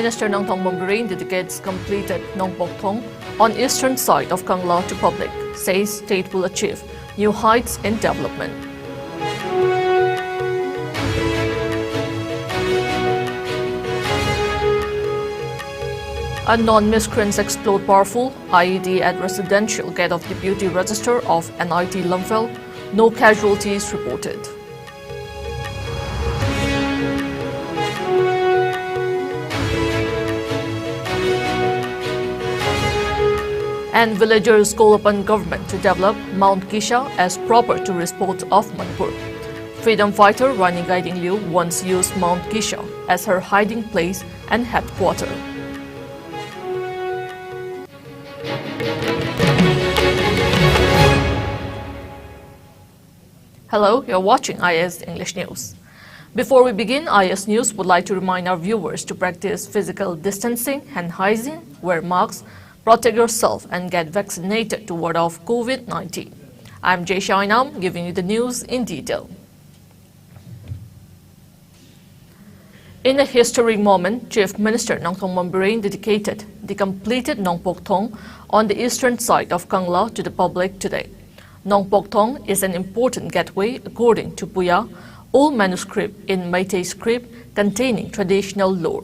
Minister Tong dedicates completed NOngbok Tong on eastern side of Kangla to public, says state will achieve new heights in development. Unknown miscreants explode powerful IED at residential gate of Deputy Register of NIT Lumphel. No casualties reported. And villagers call upon government to develop Mount Kisha as proper tourist spot of Manipur. Freedom fighter Rani Guiding Liu once used Mount Kisha as her hiding place and headquarters. Hello, you're watching IS English News. Before we begin, IS News would like to remind our viewers to practice physical distancing, hand hygiene, wear masks, protect yourself and get vaccinated to ward off COVID-19. I'm Jay Shainam giving you the news in detail. In a historic moment, Chief Minister Tong dedicated the completed NOngbok Tong on the eastern side of Kangla to the public today. NOngbok Tong is an important gateway according to Puya, old manuscript in Meitei script containing traditional lore.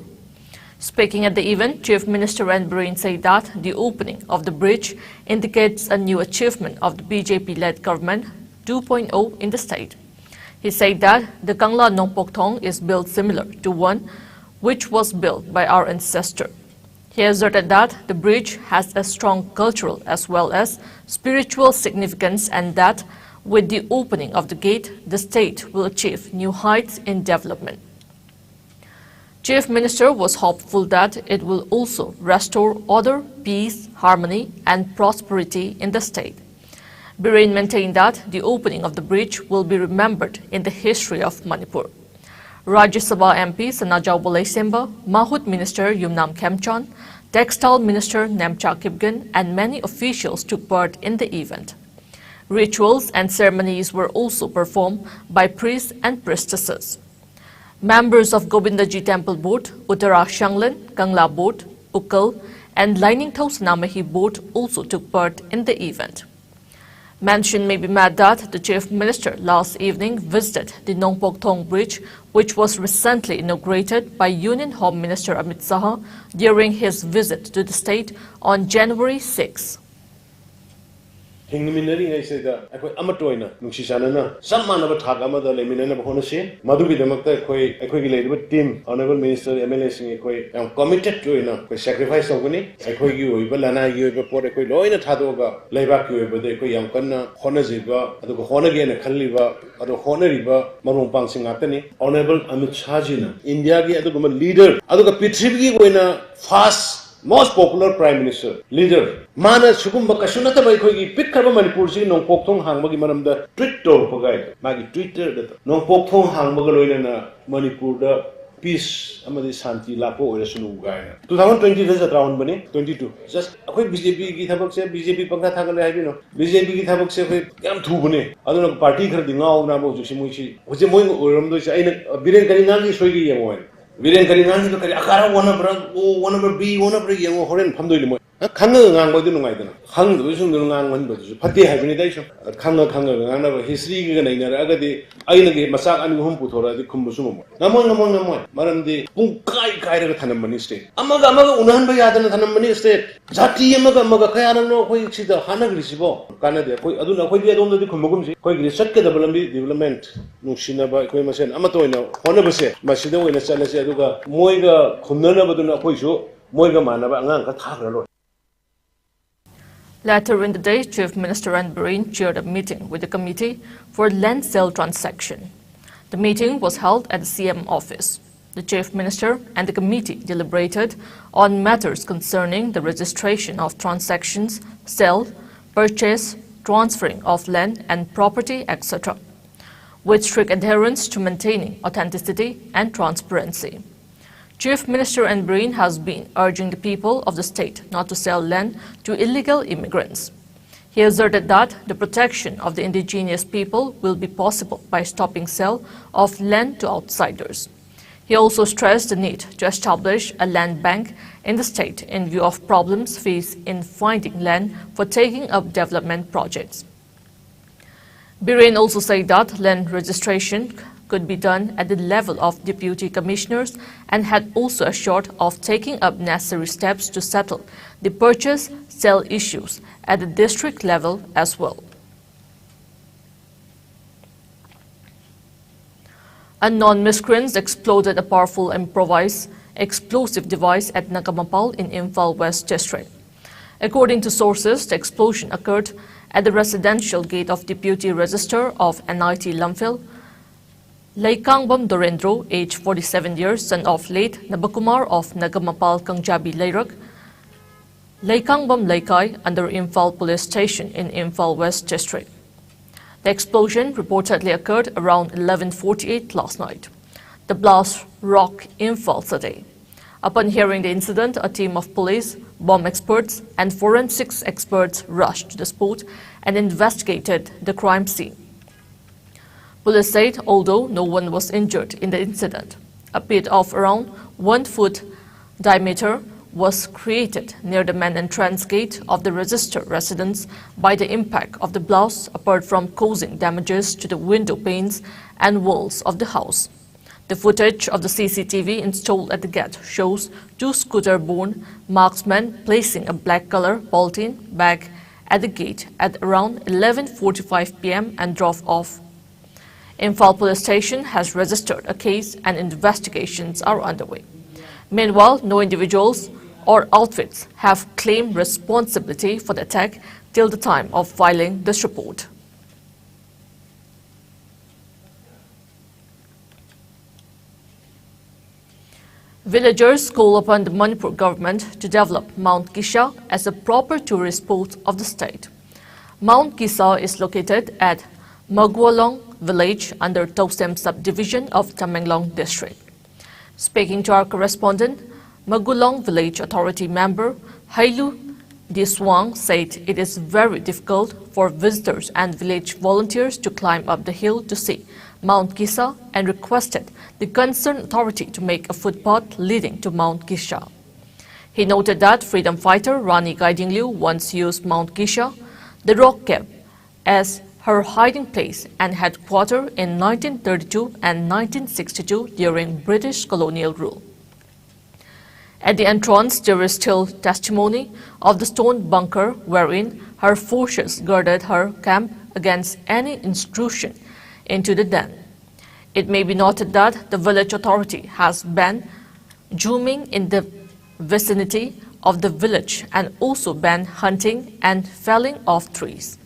Speaking at the event, Chief Minister said that the opening of the bridge indicates a new achievement of the BJP-led government 2.0 in the state. He said that the Kangla NOngbok Tong is built similar to one which was built by our ancestor. He asserted that the bridge has a strong cultural as well as spiritual significance and that with the opening of the gate, the state will achieve new heights in development. Chief Minister was hopeful that it will also restore order, peace, harmony and prosperity in the state. Biren maintained that the opening of the bridge will be remembered in the history of Manipur. Rajya Sabha MP Sanajau Bolai Semba, Mahut Minister Yumnam Khemchon, Textile Minister Nemcha Kipgen and many officials took part in the event. Rituals and ceremonies were also performed by priests and priestesses. Members of Govindaji Temple Board, Uttara Shanglan, Kangla Board, Ukal and Lining Thos Namahi Board also took part in the event. Mention may be made that the Chief Minister last evening visited the NOngbok Tong Bridge, which was recently inaugurated by Union Home Minister Amit Shah during his visit to the state on January 6. Hingminari ngai se da akoi amatoina nungsi sanana samana ba thak amada leminana ba honase madugi damakta akoi gi leiba team honorable minister MLA sing akoi am committed to ina akoi sacrifice oguni akoi gi oiba lana gi oiba por akoi loina thadoga leiba ki oiba de akoi yam kanna honajiba adugo honage na khalliba adu honariba marung pangsing atani honorable Amit Shah ji na India gi adugo leader adugo prithvi gi oina fast most popular prime minister leader mana sugumba kasunata bai khoi pik khaba Manipur si NOngbok Tong hangba gi maramda tweet tor pagai magi Twitter da NOngbok Tong hangba ga loina na Manipur da peace amadi shanti lapo oira sunu ga 2020 da round bani 22 just akhoi BJP gi thabak se BJP pangka thagale hai bino BJP gi thabak se khoi yam thu bune aduna party khar dingaw na bo jusi moi si hoje moi oram do se aina biren kari nang gi soi gi yemoy Viren kari ngang itu kari akara wana bra B wana bra yang horen phamdoi limo khanga ngang ba dinu ngai dana khang du sung du ngang wan ba ju phati hai bini dai so khanga ngang na ba history gi nai na aga de aina ge masak ani hum puthora di khum su mo namon maram di pung kai ra thanam mani state amaga unan ba yadana thanam mani state jati amaga kaya no khoi sida hana gri sibo kana de khoi aduna khoi di adom di khumugum si khoi gri sat ke development nuksina ba khoi masen amatoina hona base masida oina chala se aduga moiga khumnana baduna khoi su moiga manaba angang ka thagra lo. Later in the day, Chief Minister Biren chaired a meeting with the Committee for Land Sale Transaction. The meeting was held at the CM office. The Chief Minister and the committee deliberated on matters concerning the registration of transactions, sale, purchase, transferring of land and property, etc., with strict adherence to maintaining authenticity and transparency. Chief Minister Biren has been urging the people of the state not to sell land to illegal immigrants. He asserted that the protection of the indigenous people will be possible by stopping sale of land to outsiders. He also stressed the need to establish a land bank in the state in view of problems faced in finding land for taking up development projects. Biren also said that land registration could be done at the level of deputy commissioners and had also assured of taking up necessary steps to settle the purchase-sale issues at the district level as well. Unknown miscreants exploded a powerful improvised explosive device at Nagamapal in Imphal West District. According to sources, the explosion occurred at the residential gate of Deputy Registrar of NIT Lamphil, Laikangbam Dorendro, age 47 years, son of late Nabakumar of Nagamapal Kangjabi Lairak, Laikangbam Laikai under Imphal Police Station in Imphal West District. The explosion reportedly occurred around 11:48 last night. The blast rocked Imphal City. Upon hearing the incident, a team of police, bomb experts, and forensics experts rushed to the spot and investigated the crime scene. Police said although no one was injured in the incident, a pit of around 1 foot diameter was created near the main entrance gate of the registered residence by the impact of the blast, apart from causing damages to the window panes and walls of the house. The footage of the CCTV installed at the gate shows 2 scooter-borne marksmen placing a black-color polythene bag at the gate at around 11:45 p.m. and drove off. Imphal Police Station has registered a case and investigations are underway. Meanwhile, no individuals or outfits have claimed responsibility for the attack till the time of filing this report. Villagers call upon the Manipur government to develop Mount Kisha as a proper tourist spot of the state. Mount Kisha is located at Magwalong village under Tosem subdivision of Tamenglong district. Speaking to our correspondent, Magulong village authority member Hailu Diswang said it is very difficult for visitors and village volunteers to climb up the hill to see Mount Kisha and requested the concerned authority to make a footpath leading to Mount Kisha. He noted that freedom fighter Rani Gaidinglu once used Mount Kisha, the rock cave, as her hiding place and headquarters in 1932 and 1962 during British colonial rule. At the entrance, there is still testimony of the stone bunker wherein her forces guarded her camp against any intrusion into the den. It may be noted that the village authority has banned zooming in the vicinity of the village and also banned hunting and felling of trees.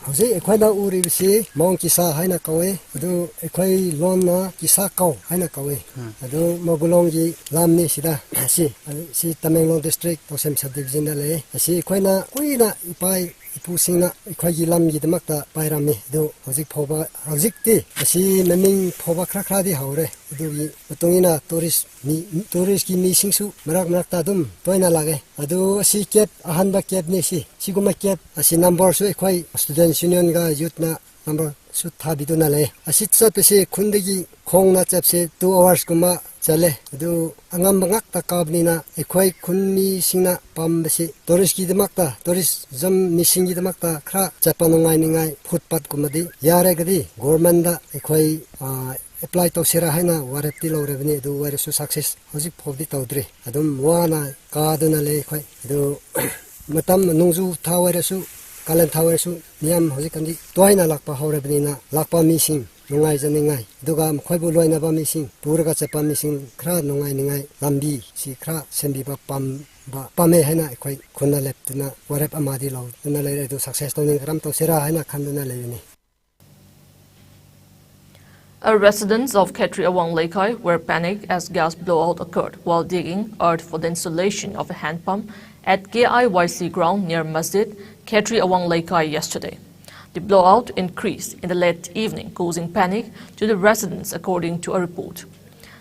Hauze ekhoina uribisi Mount Kisha haina kawe adu ekhoi lonna Kisha kaw haina kawe adu Magulong ji lamni sida si Tamenglong district Tosem subdivision da le si ekhoina kuina ipai ipusingna ekhoi ji lam ji damakta pairami adu hauzik phoba hauzikti si naming phoba khra di haure adu gi utungina tourist ki mi singsu marak ta dum toina lage adu si kep ahanba kep ni siguma kep asi number su ekhoi student union ga youth na number su thabiduna le asi chapse khundegi khongna chapse 2 hours kuma chale adu angam bangak ta kabnina ekhoi khunmi singna pambasi tourist ki damakta tourist jam missing ki damakta khra chapanungai ningai footpath kumadi yare gadi government da ekhoi apply to sira haina warepti lawrebni adu ware su success hojik phobdi tawdri adum wana kaduna le ekhoi adu matam nungju thaware su kalan thaware su niam hojik kandi toina lakpa hawrebnina lakpa missing nungai janingai duga khoibu loina ba missing puraga chapa missing khra nungai ningai lambi si khra sembi ba pam ba pame haina ekhoi khunna leptuna warep amadi law tuna le adu success to ning ram to sira haina khanduna leini. Residents of Khetri Awang Laikai were panicked as gas blowout occurred while digging earth for the installation of a hand pump at KIYC ground near Masjid Khetri Awang Laikai yesterday. The blowout increased in the late evening, causing panic to the residents, according to a report.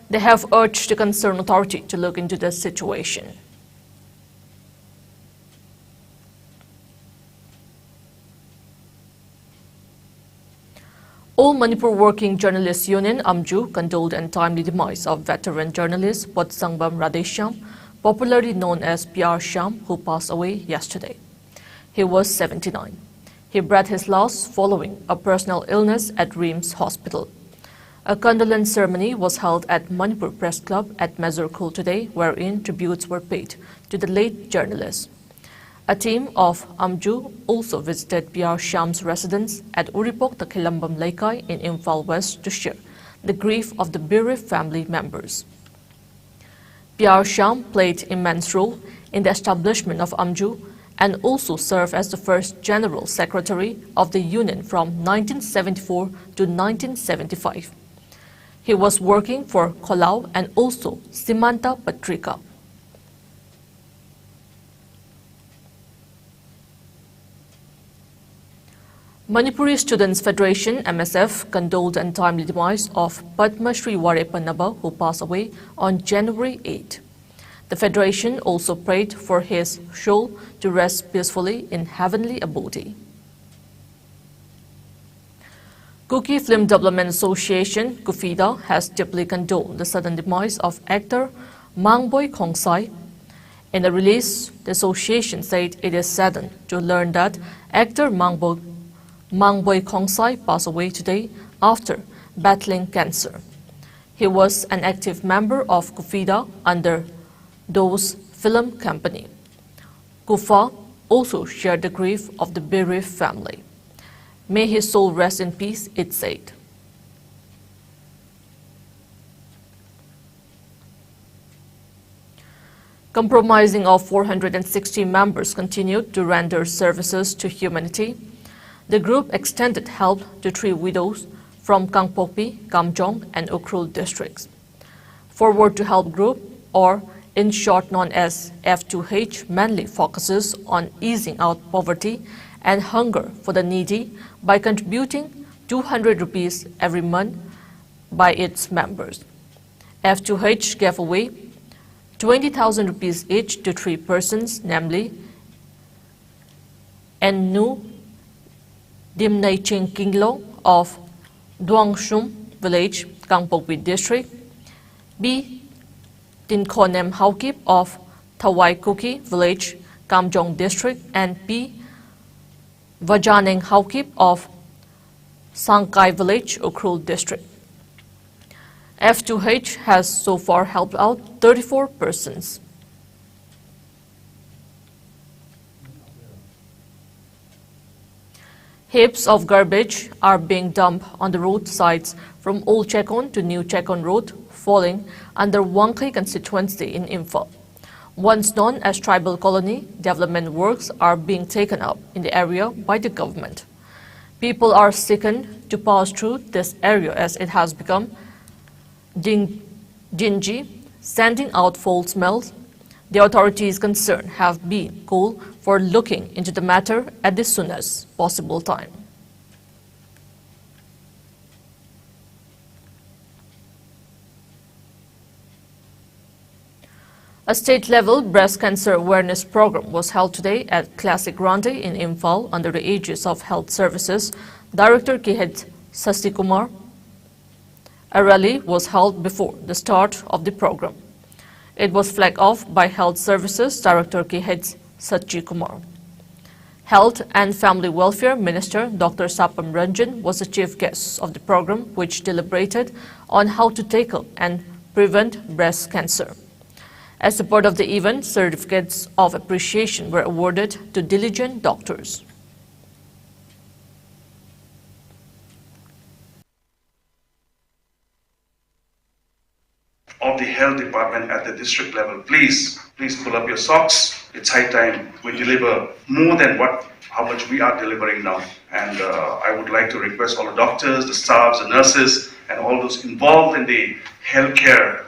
They have urged the concerned authority to look into the situation. All Manipur Working Journalists Union Amju condoled and timely demise of veteran journalist Potsangbam Radheshyam, popularly known as PR Sham, who passed away yesterday. He was 79. He breathed his last following a personal illness at Reams Hospital. A condolence ceremony was held at Manipur Press Club at Mazurkul today, wherein tributes were paid to the late journalist. A team of Amju also visited PR Sham's residence at Uripok Takilambam Laikai in Imphal West to share the grief of the bereaved family members. PR Sham played immense role in the establishment of Amju and also served as the first General Secretary of the Union from 1974 to 1975. He was working for Kolau and also Simanta Patrika. Manipuri Students Federation (MSF) condoled and timely demise of Padma Shri Ware Pannaba, who passed away on January 8. The Federation also prayed for his soul to rest peacefully in heavenly abode. Kuki Film Development Association (KFIDA) has deeply condoled the sudden demise of actor Mangboy Khongsai. In a release, the association said it is saddened to learn that actor Mangboy Khongsai passed away today after battling cancer. He was an active member of KFIDA under Do's Film Company. Kufa also shared the grief of the bereaved family. May his soul rest in peace, it said. Comprising of 460 members continued to render services to humanity. The group extended help to 3 widows from Kangpokpi, Kamjong, and Ukhrul districts. Forward to Help Group, or in short known as F2H, mainly focuses on easing out poverty and hunger for the needy by contributing 200 rupees every month by its members. F2H gave away 20,000 rupees each to 3 persons, namely Ennu Dimnaiching Kinglo of Duangshum village, Kangpokpi district, B. Tinkonem Haukip of Thawai Kuki village, Kamjong district, and P. Vajaneng Haukip of Sangkai village, Ukhrul district. F2H has so far helped out 34 persons. Heaps of garbage are being dumped on the roadsides from Old Chekon to New Chekon Road, falling under Wangkai constituency in Imphal. Once known as tribal colony, development works are being taken up in the area by the government. People are sickened to pass through this area as it has become dingy, sending out foul smells. The authorities concerned have been called for looking into the matter at the soonest possible time. A state-level breast cancer awareness program was held today at Classic Grande in Imphal under the aegis of Health Services Director KFIDA Sasi Kumar. A rally was held before the start of the program. It was flagged off by Health Services Director KFIDA Sasi Kumar. Health and Family Welfare Minister Dr. Sapam Ranjan was the chief guest of the program, which deliberated on how to tackle and prevent breast cancer. As a part of the event, certificates of appreciation were awarded to diligent doctors. Of the health department at the district level, please pull up your socks. It's high time we deliver more than how much we are delivering now. And I would like to request all the doctors, the staffs, the nurses, and all those involved in the healthcare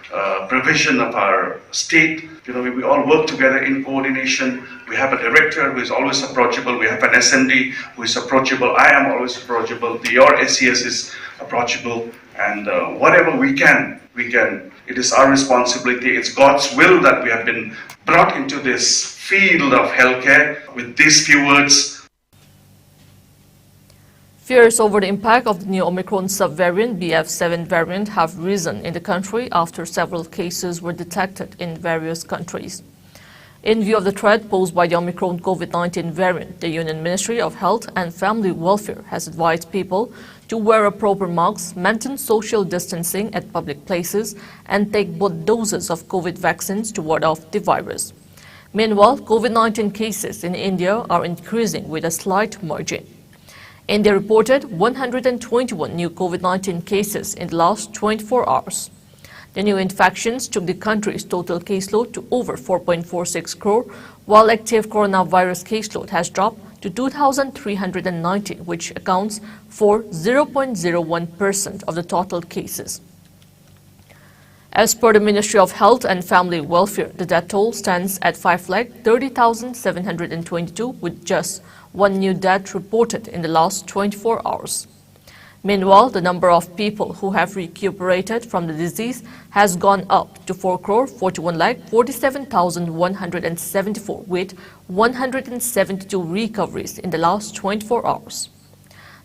provision of our state. We all work together in coordination. We have a director who is always approachable. We have an SMD who is approachable. I am always approachable. Your SES is approachable. And whatever we can. It is our responsibility. It's God's will that we have been brought into this field of healthcare with these few words. Fears over the impact of the new Omicron subvariant BF7 variant have risen in the country after several cases were detected in various countries. In view of the threat posed by the Omicron COVID-19 variant, the Union Ministry of Health and Family Welfare has advised people to wear a proper mask, maintain social distancing at public places, and take both doses of COVID vaccines to ward off the virus. Meanwhile, COVID-19 cases in India are increasing with a slight margin. India reported 121 new COVID-19 cases in the last 24 hours. The new infections took the country's total caseload to over 4.46 crore, while active coronavirus caseload has dropped to 2,319, which accounts for 0.01% of the total cases. As per the Ministry of Health and Family Welfare, the death toll stands at 5,30,722, with just one new death reported in the last 24 hours. Meanwhile, the number of people who have recuperated from the disease has gone up to 4,41,47,174, with 172 recoveries in the last 24 hours.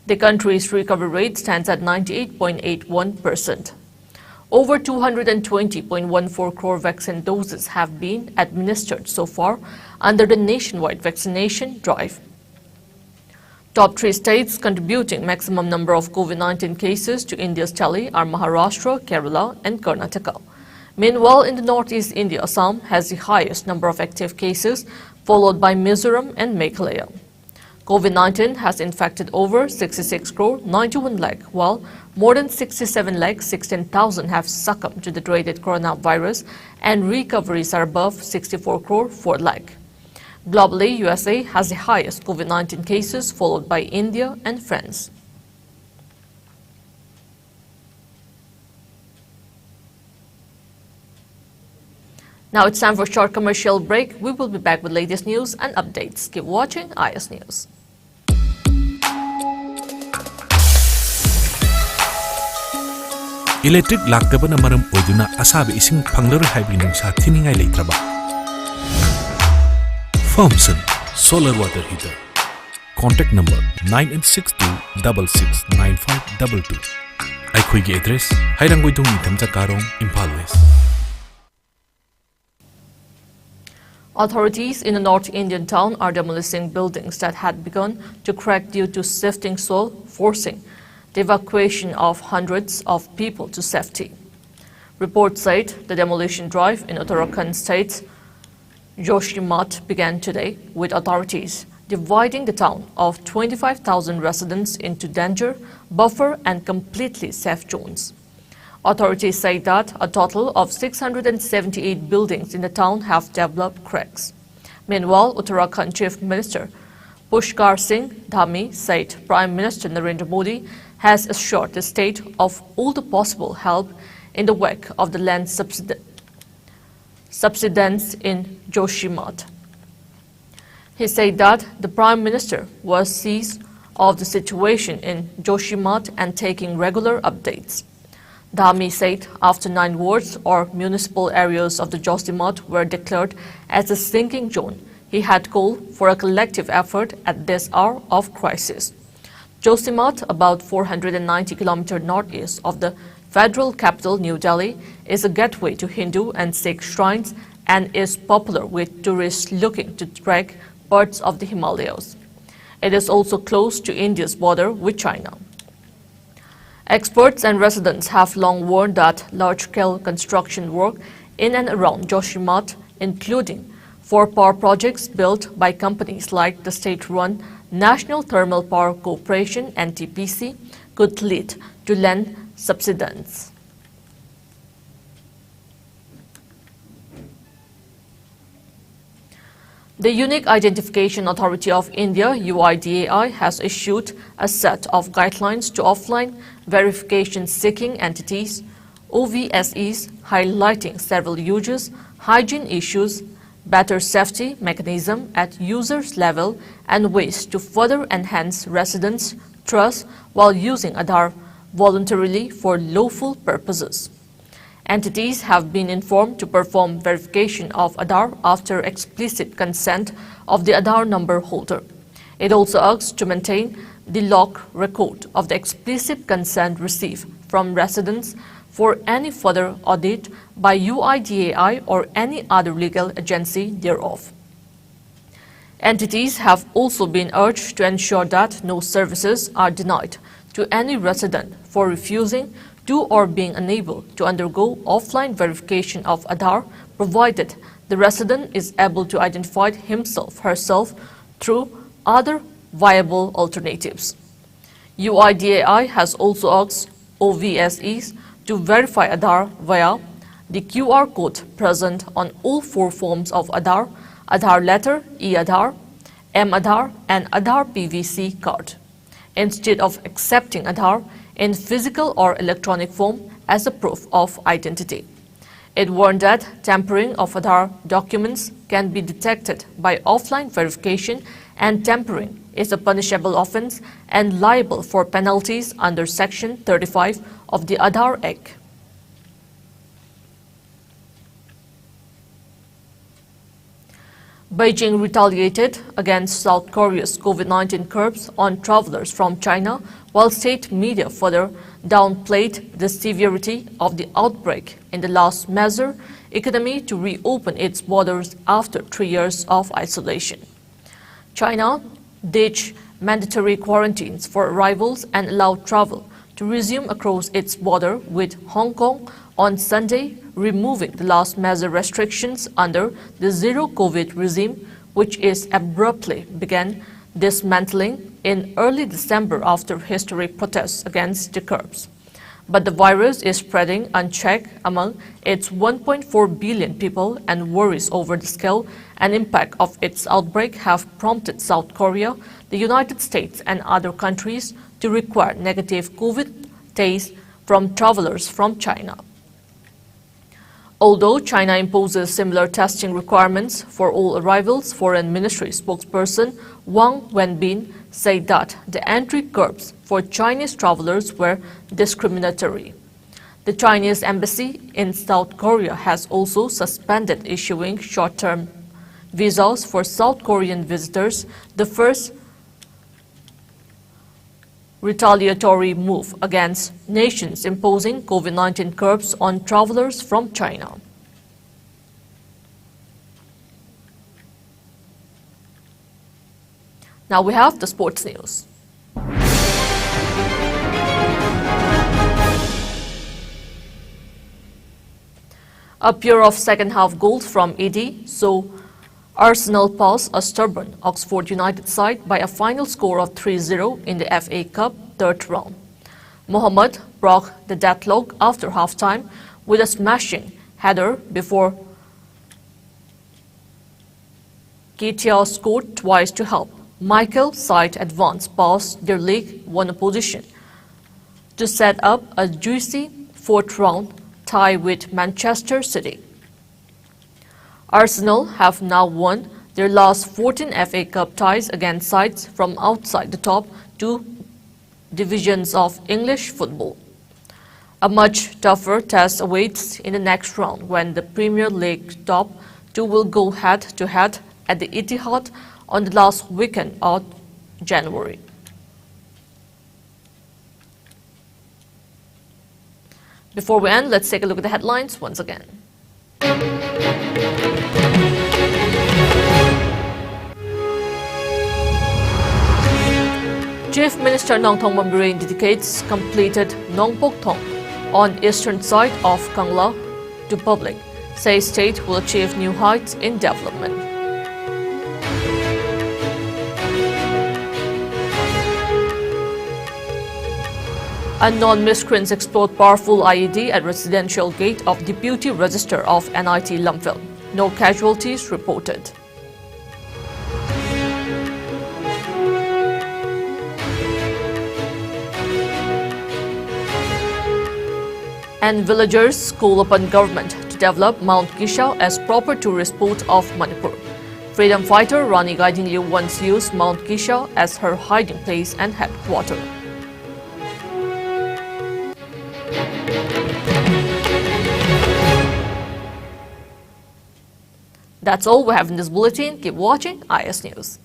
The country's recovery rate stands at 98.81%. Over 220.14 crore vaccine doses have been administered so far under the nationwide vaccination drive. Top 3 states contributing maximum number of COVID-19 cases to India's tally are Maharashtra, Kerala and Karnataka. Meanwhile, in the northeast India, Assam has the highest number of active cases, followed by Mizoram and Meghalaya. COVID-19 has infected over 66 crore 91 lakh, while more than 67 lakh 16,000 have succumbed to the dreaded coronavirus, and recoveries are above 64 crore 4 lakh. Globally, USA has the highest COVID-19 cases, followed by India and France. Now it's time for a short commercial break. We will be back with latest news and updates. Keep watching IS News. Electric laktabana maram oiduna asabi ising phanglar haibi nungsa thiningai leitraba. Thompson Solar Water Heater. Contact number 9862669522. Aikhoigi address Hairanggoidong Nithamcha Karong, Impal West. Authorities in a North Indian town are demolishing buildings that had begun to crack due to sifting soil, forcing the evacuation of hundreds of people to safety. Reports said the demolition drive in Uttarakhand State's Joshimath began today, with authorities dividing the town of 25,000 residents into danger, buffer and completely safe zones. Authorities say that a total of 678 buildings in the town have developed cracks. Meanwhile, Uttarakhand Chief Minister Pushkar Singh Dhami said Prime Minister Narendra Modi has assured the state of all the possible help in the wake of the land subsidence in Joshimath. He said that the Prime Minister was seized of the situation in Joshimath and taking regular updates. Dhami said after 9 wards or municipal areas of the Joshimath were declared as a sinking zone, he had called for a collective effort at this hour of crisis. Joshimath, about 490 km northeast of the federal capital New Delhi, is a gateway to Hindu and Sikh shrines and is popular with tourists looking to trek parts of the Himalayas. It is also close to India's border with China. Experts and residents have long warned that large-scale construction work in and around Joshimath, including 4 power projects built by companies like the state-run National Thermal Power Corporation (NTPC), could lead to land subsidence. The Unique Identification Authority of India (UIDAI) has issued a set of guidelines to offline verification-seeking entities (OVSEs), highlighting several uses, hygiene issues, better safety mechanism at users level, and ways to further enhance residents' trust while using Aadhaar voluntarily for lawful purposes. Entities have been informed to perform verification of Aadhaar after explicit consent of the Aadhaar number holder. It also urges to maintain the log record of the explicit consent received from residents for any further audit by UIDAI or any other legal agency thereof. Entities have also been urged to ensure that no services are denied to any resident for refusing to or being unable to undergo offline verification of Aadhaar, provided the resident is able to identify himself/herself through other viable alternatives. UIDAI has also asked OVSEs to verify Aadhaar via the QR code present on all 4 forms of Aadhaar: Aadhaar letter, e-Aadhaar, m-Aadhaar and Aadhaar PVC card, instead of accepting Aadhaar in physical or electronic form as a proof of identity. It warned that tampering of Aadhaar documents can be detected by offline verification, and tampering is a punishable offence and liable for penalties under Section 35 of the Aadhaar Act. Beijing retaliated against South Korea's COVID-19 curbs on travelers from China, while state media further downplayed the severity of the outbreak in the last major economy to reopen its borders after 3 years of isolation. China ditched mandatory quarantines for arrivals and allowed travel to resume across its border with Hong Kong on Sunday, removing the last major restrictions under the zero-COVID regime, which is abruptly began dismantling in early December after historic protests against the curbs. But the virus is spreading unchecked among its 1.4 billion people, and worries over the scale and impact of its outbreak have prompted South Korea, the United States and other countries to require negative COVID tests from travelers from China. Although China imposes similar testing requirements for all arrivals, Foreign Ministry spokesperson Wang Wenbin said that the entry curbs for Chinese travelers were discriminatory. The Chinese embassy in South Korea has also suspended issuing short-term visas for South Korean visitors, the first retaliatory move against nations imposing COVID-19 curbs on travelers from China. Now we have the sports news. A pair of second-half goals from Eddie saw Arsenal pass a stubborn Oxford United side by a final score of 3-0 in the FA Cup third round. Mohamed broke the deadlock after half-time with a smashing header before Kisha scored twice to help Michael's side advance past their League One opposition to set up a juicy fourth-round tie with Manchester City. Arsenal have now won their last 14 FA Cup ties against sides from outside the top 2 divisions of English football. A much tougher test awaits in the next round when the Premier League top 2 will go head-to-head at the Etihad on the last weekend of January. Before we end, let's take a look at the headlines once again. Chief Minister Nongtong dedicates completed NOngbok Tong on eastern side of Kangla to public, says state will achieve new heights in development. Unknown miscreants explored powerful IED at residential gate of Deputy Register of NIT Lumphil. No casualties reported. And villagers call upon government to develop Mount Kisha as proper tourist spot of Manipur. Freedom fighter Rani Gaidinglu once used Mount Kisha as her hiding place and headquarters. That's all we have in this bulletin. Keep watching IS News.